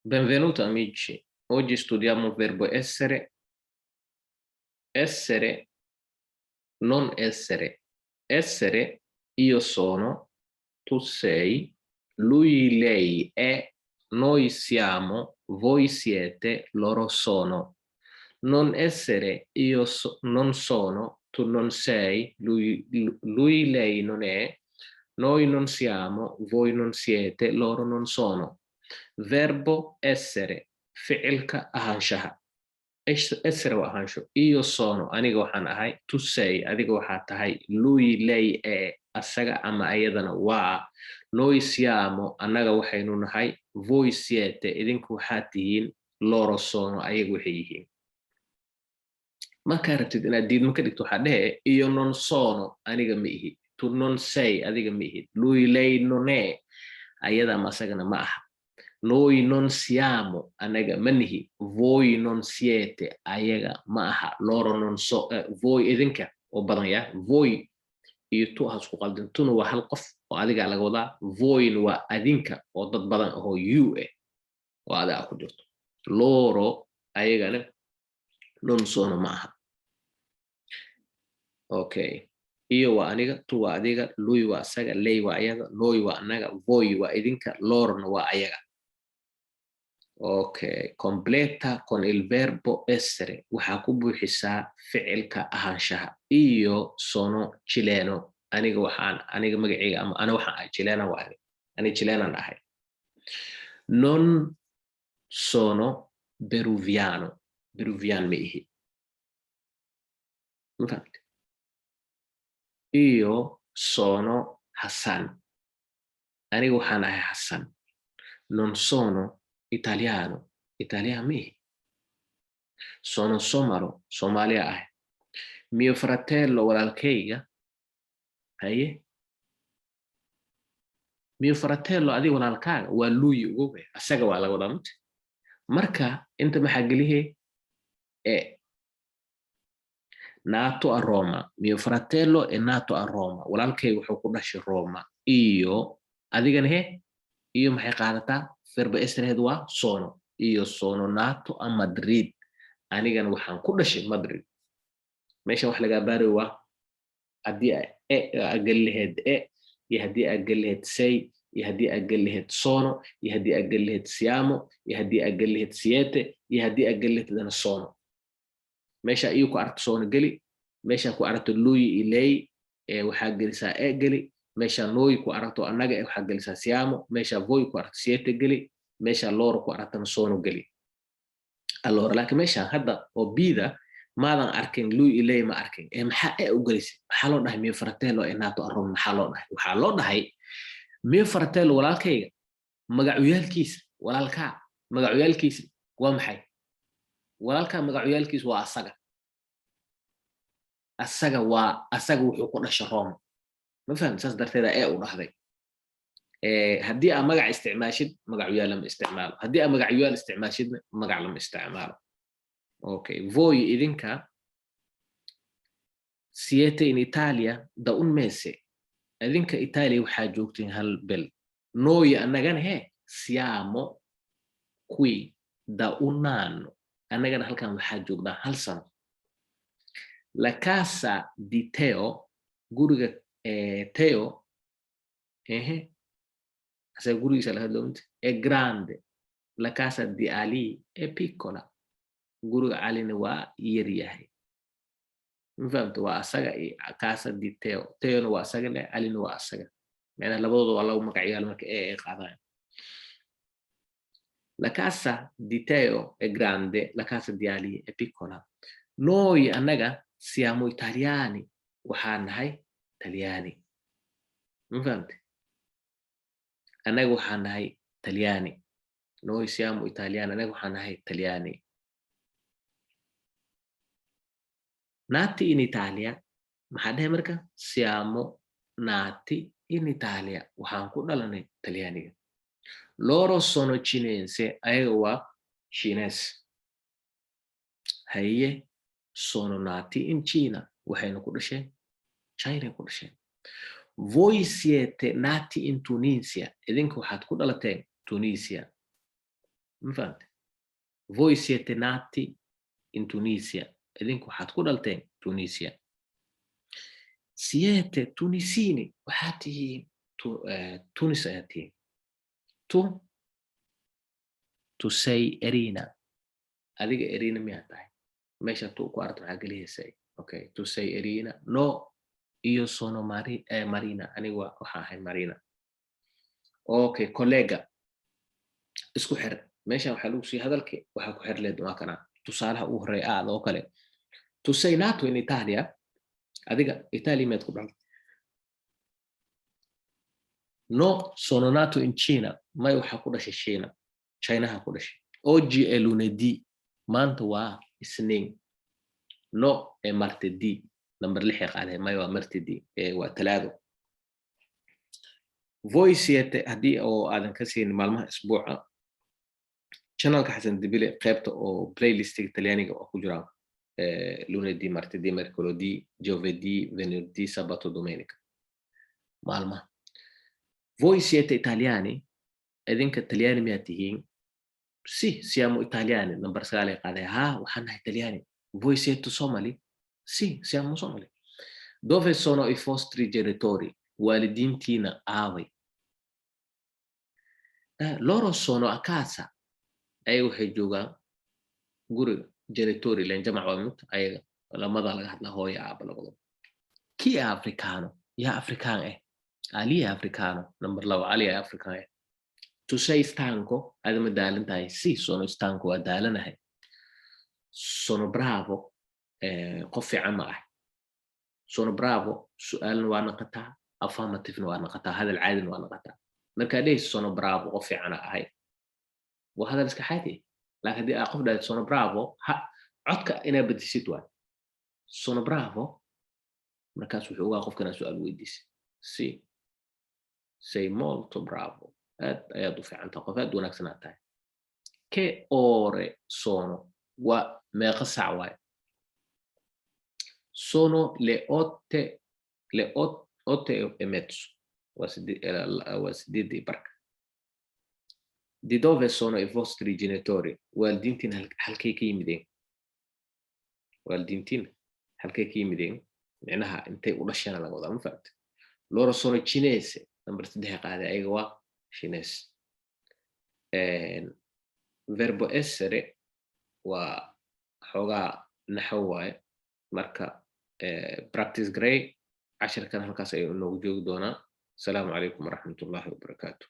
Benvenuto amici, oggi studiamo il verbo essere, essere, non essere. Essere, io sono, tu sei, lui, lei è, noi siamo, voi siete, loro sono. Non essere, non sono, tu non sei, lui, lei non è, noi non siamo, voi non siete, loro non sono. Verbo essere, ficilka ahaanshaha. Essere waa ahaansho. Io sono, aniga waxaan ahay, tu sei, adiga waxaa tahay, lui, lei è, asaga ama ayadana waa, noi siamo, annaga waxaynu nahay, voi siete, idinku waxaa tihiin, loro sono, ayaga waxay yihiin. Markaa rabtid inaad diidmo ka dhigto waxaa dhehe, io non sono, aniga ma ihi. Tu non sei, adiga ma ihid. Lui, lei non è, ayada ama asagana ma aha. Noi non siamo, anaga ma nihi. Voi non siete, ayaga ma aha. Loro non so, voi idinka oo badan ya. Voi iyo tu ha isku qaldin. Tuna waa hal qof oo adiga laga wadaa. Voin waa adinka oo dad badan oo you oo adiga ku jirto. Loro ayagana non sono ma aha. Okay. Io waa aniga, tu waa adiga, lui waa asaga, lei waa ayaga, noi waa anaga, voi waa idinka, lorona waa ayaga. Okay, completa con il verbo essere. Waxaa ku buuxisaa ficilka ahaanshaha. Io sono chileno. Aniga magacayga ama ana waxaan ahay chilena waaye. Ani chilenan ahay. Non sono peruviano. Peruvian ma ihi. Ma fahamte? Io sono Hassan. Aniga waxaan ahay Hassan. Non sono italiano. Italian ma ihi. Sono somalo. Somalia ahay. Mio fratello walaalkayga haye. Mio fratello adiga walaalkaaga waa lui ugowe. Asaga waa laga wadaa mate. Marka inta maxaa gelihe nato a Roma. Mio fratello è nato a Roma. Walaalkayga wuxuu ku dhashay Roma. Iyo adigana iyo maxay qaadataa verbo essere waa sono. Io sono nato a Madrid. Anigana waxaan ku dhashay Madrid. Meesha wax laga baari waa haddii aad geli lahayd iyo haddii aad geli lahayd say iyo haddii aad geli lahayd sono iyo haddii aad geli lahayd siamo iyo haddii aad geli lahayd siete iyo haddii aad geli lahayd dana sono. Meesha iyo ku aragto sono geli, meesha ku aragto lui ilay waxaa gelisaa geli, meesha noi ku aragto annaga waxaa gelisaa siamo, meesha voi ku aragto siete geli, meesha loro ku aragtana sono geli. Allora laakiin meeshaan hadda oo bida maadan arkin lui ilay ma arkin maxaa u gelisay maxaa loo dhahay mio fratello è nato a Roma maxaa loo dhahay waxaa loo dhahay mio fratello walaalkayga magacuyaalkiisa walaalkaa magacuyaalkiisa waa maxay walaalkaa magacuyaalkiisa waa asaga wuxuu ku dhashay Roma ma fahamtay saas darteeda u dhahday haddii aad magac isticmaashid magacuyaal lama isticmaalo haddii aad magacuyaal isticmaashidna magac lama isticmaalo. Okay, voi idinka siete in Italia da un mese. Idinka Italia waxaa joogtiin hal bil. Noi annagana siamo qui da un anno. Annagana halkan waxaa joognaa hal sano. La casa di Teo, guriga Teo, asaga gurigiisa laga doonta, è grande. La casa di Ali è piccola. Guriga Alina waa yar yahay. Ma fahamta waa asaga casa di Teo. Teona waa asaga leh, Alina waa asaga. Meena labadooda waa lagu magacyaal marka qaadaan. La casa di Teo è grande, la casa di Ali è piccola. Noi annaga siamo italiani. Waxaan nahay Talyaani. Ma fahamte? Annaga waxaan nahay Talyaani. Noi siamo italiani, annaga waxaan nahay Talyaani. Nati in Italia, maxaa dhahay marka siamo nati in Italia. Waxaan ku dhalanay Talyaaniga. Loro sono cinese, ayaga waa Chinese. Haye sono nati in Cina. Waxayna ku dhasheen China ku dhasheen. Voi siete nati in Tunisia. Idinka waxaad ku dhalateen Tunisia. ma fahante? Voi siete nati in Tunisia, idinku waxaad ku dhalteen Tunisia. Siete tunisini, waxaad tihiin Tunis ayaad tihiin. Tu sei Erina, adiga Erina miyaad tahay? Meesha tu ku aragto waxaa geliyeysay. Okay, tu sei Erina. No, io sono Marina, aniga waxaan ahay Marina. Okay, collega, isku xir. Meesha waxaa lagu sii hadalki, waxaa ku xir leed waa kana. Tusaalaha ugu horeeya aad oo kale. Tu sei nato in Italia, adiga Italia miyaad ku dhaltay? No, sono nato in Cina, may waxaa ku dhashay China. Chinaha ku dhashay. Oggi è lunedì, maanta waa Isniin. No è martedì, number 6 ay qaadeen, may waa martedì, waa Talaado. Voi siete, haddii oo aadan ka siin maalmaha isbuuca, channelka Xasan Dibile qaybta oo playlistiga Talyaaniga oo ku jiraan lunedì, martedì, mercoledì, giovedì, venerdì, sabato, domenica. Maalmaha. Voi siete italiani? Idinka Talyaani miyaad tihiin? Sì, siamo italiani, number 9 ay qaadeen. Ha, waxaan nahay Talyaani. Voi siete somali? Sì, siamo somali. Dove sono i vostri genitori? Waalidiintiina aaway? Loro sono a casa. Ayaga waxay joogaan guriga. Genitori len jamac waa mid ayaga lamada laga hadla hooyo aaba labadaba. Chi è africano? Yaa afrikaan eh? Ali è africano. Number 2, Ali è afrikaan eh. Tu sei stanco? Ada ma daalan tahay? Sì, sono stanco, waa daalanahay. Sono bravo? Qof fiican ma ah. Sono bravo, su'aalna waa naqataa, affirmative-na waa naqataa, hadal caadina waa naqataa. Markaa dhehayso sono bravo, qof fiican ahay. Waa hadal iska caadi. Laakiin haddii aad qof dhahdo sono bravo, codka inaad bedeshid waay. Sono bravo, markaas wuxuu ogaa qofka inaad su'aal weydiisay. Sì, sei molto bravo. Aad ayaad u fiican tahay, qof aad u wanaagsan aad tahay. Che ore sono? Waa meeqa sac waay. Sono le 8:30, waa 8:30. Di dove sono i vostri genitori? Waalidiintiin halkay ka yimideen? Waalidiintiin halkay ka yimideen? Micnaha intay u dhasheen laga wadaa, ma fahamtay? Loro sono cinese, number 3 ay qaadeen, ayaga waa Chinese. Verbo essere waa xoogaa naxwo waaye, marka practice gareey. Casharkan halkaas ayuu inoogu joogi doonaa. Asalaamu calaykum waraxmatullaahi wabarakaatu.